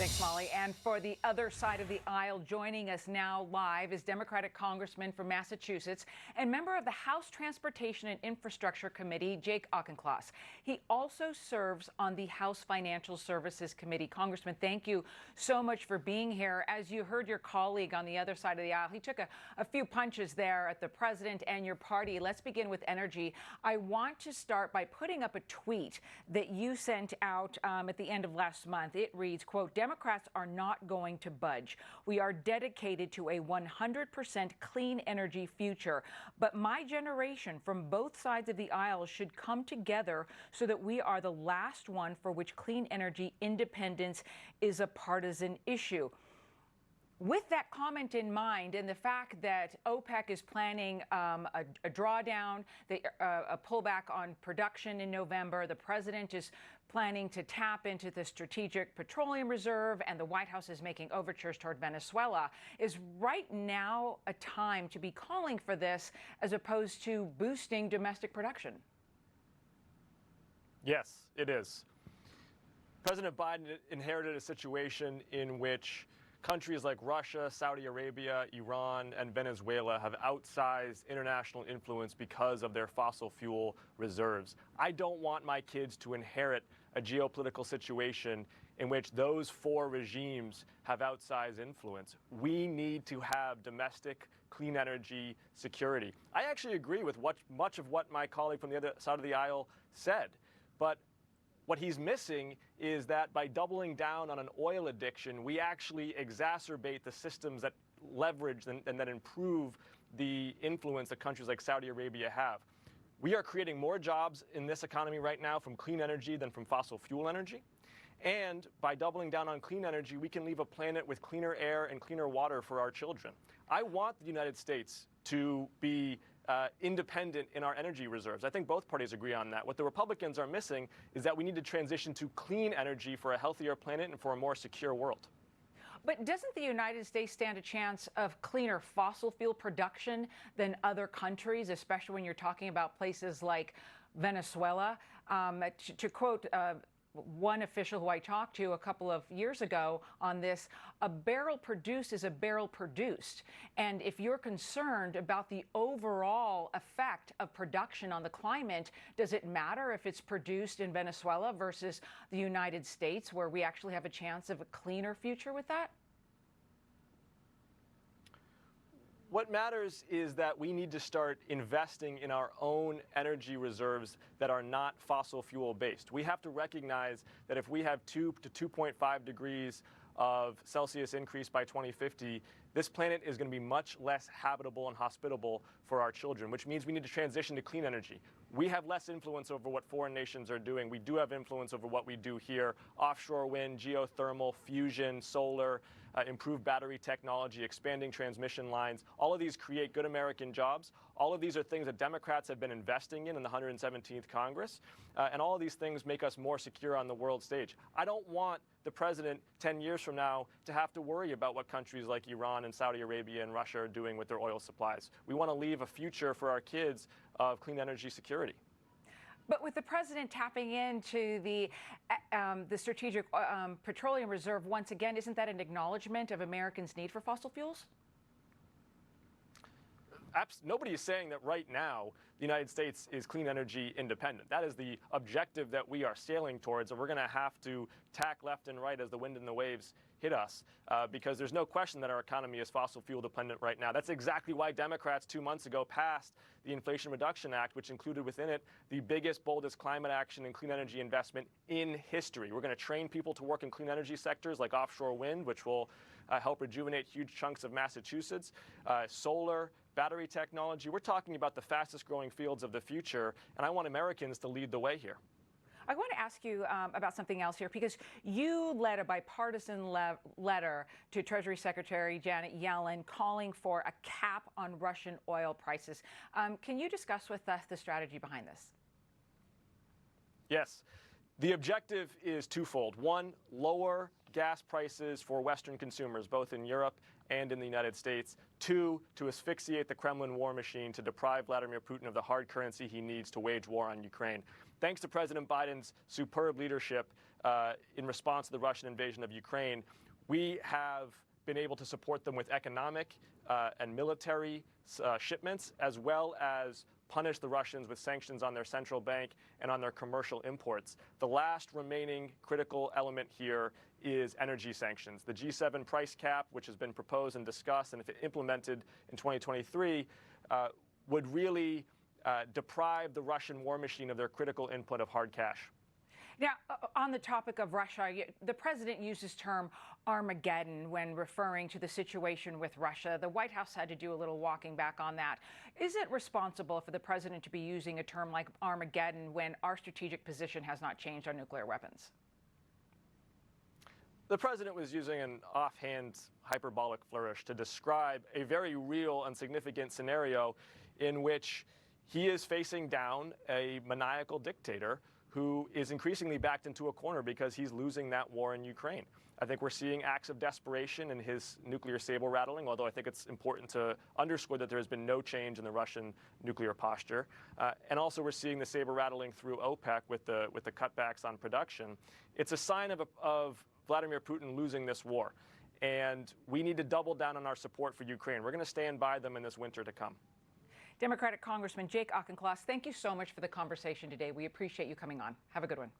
Thanks, Molly. And for the other side of the aisle, joining us now live is Democratic Congressman from Massachusetts and member of the House Transportation and Infrastructure Committee, Jake Auchincloss. He also serves on the House Financial Services Committee. Congressman, thank you so much for being here. As you heard your colleague on the other side of the aisle, he took a few punches there at the president and your party. Let's begin with energy. I want to start by putting up a tweet that you sent out at the end of last month. It reads, quote, Democrats are not going to budge. We are dedicated to a 100% clean energy future. But my generation from both sides of the aisle should come together so that we are the last one for which clean energy independence is a partisan issue. With that comment in mind and the fact that OPEC is planning a drawdown, a pullback on production in November, the president is planning to tap into the Strategic Petroleum Reserve, and the White House is making overtures toward Venezuela, is right now a time to be calling for this as opposed to boosting domestic production? Yes, it is. President Biden inherited a situation in which countries like Russia, Saudi Arabia, Iran, and Venezuela have outsized international influence because of their fossil fuel reserves. I don't want my kids to inherit a geopolitical situation in which those four regimes have outsized influence. We need to have domestic clean energy security. I actually agree with much of what my colleague from the other side of the aisle said, but what he's missing is that by doubling down on an oil addiction, we actually exacerbate the systems that leverage and that improve the influence that countries like Saudi Arabia have. We are creating more jobs in this economy right now from clean energy than from fossil fuel energy. And by doubling down on clean energy, we can leave a planet with cleaner air and cleaner water for our children. I want the United States to be independent in our energy reserves. I think both parties agree on that. What the Republicans are missing is that we need to transition to clean energy for a healthier planet and for a more secure world. But doesn't the United States stand a chance of cleaner fossil fuel production than other countries, especially when you're talking about places like Venezuela? To quote one official who I talked to a couple of years ago on this, a barrel produced is a barrel produced. And if you're concerned about the overall effect of production on the climate, does it matter if it's produced in Venezuela versus the United States, where we actually have a chance of a cleaner future with that? What matters is that we need to start investing in our own energy reserves that are not fossil fuel based. We have to recognize that if we have 2 to 2.5 degrees of Celsius increase by 2050, this planet is going to be much less habitable and hospitable for our children, which means we need to transition to clean energy. We have less influence over what foreign nations are doing. We do have influence over what we do here. Offshore wind, geothermal, fusion, solar, improved battery technology, expanding transmission lines. All of these create good American jobs. All of these are things that Democrats have been investing in the 117th Congress. And all of these things make us more secure on the world stage. I don't want the president 10 years from now to have to worry about what countries like Iran and Saudi Arabia and Russia are doing with their oil supplies. We want to leave a future for our kids of clean energy security. But with the president tapping into the Strategic Petroleum Reserve once again, isn't that an acknowledgement of Americans' need for fossil fuels? Nobody is saying that right now the United States is clean energy independent. That is the objective that we are sailing towards, and we're going to have to tack left and right as the wind and the waves hit us, because there's no question that our economy is fossil fuel dependent right now. That's exactly why Democrats 2 months ago passed the Inflation Reduction Act, which included within it the biggest, boldest climate action and clean energy investment in history. We're going to train people to work in clean energy sectors like offshore wind, which will help rejuvenate huge chunks of Massachusetts, solar, battery technology. We're talking about the fastest growing fields of the future, and I want Americans to lead the way here. I want to ask you about something else here, because you led a bipartisan letter to Treasury Secretary Janet Yellen calling for a cap on Russian oil prices. Can you discuss with us the strategy behind this? Yes. The objective is twofold. One, lower gas prices for Western consumers, both in Europe and in the United States. Two, to asphyxiate the Kremlin war machine to deprive Vladimir Putin of the hard currency he needs to wage war on Ukraine. Thanks to President Biden's superb leadership, in response to the Russian invasion of Ukraine, we have been able to support them with economic and military shipments, as well as punish the Russians with sanctions on their central bank and on their commercial imports. The last remaining critical element here is energy sanctions. The G7 price cap, which has been proposed and discussed, and if implemented in 2023, would really deprive the Russian war machine of their critical input of hard cash. Now, on the topic of Russia, the president used this term Armageddon when referring to the situation with Russia. The White House had to do a little walking back on that. Is it responsible for the president to be using a term like Armageddon when our strategic position has not changed on nuclear weapons? The president was using an offhand hyperbolic flourish to describe a very real and significant scenario in which he is facing down a maniacal dictator who is increasingly backed into a corner because he's losing that war in Ukraine. I think we're seeing acts of desperation in his nuclear saber rattling, although I think it's important to underscore that there has been no change in the Russian nuclear posture. And also we're seeing the saber rattling through OPEC with the cutbacks on production. It's a sign of Vladimir Putin losing this war. And we need to double down on our support for Ukraine. We're going to stand by them in this winter to come. Democratic Congressman Jake Auchincloss, thank you so much for the conversation today. We appreciate you coming on. Have a good one.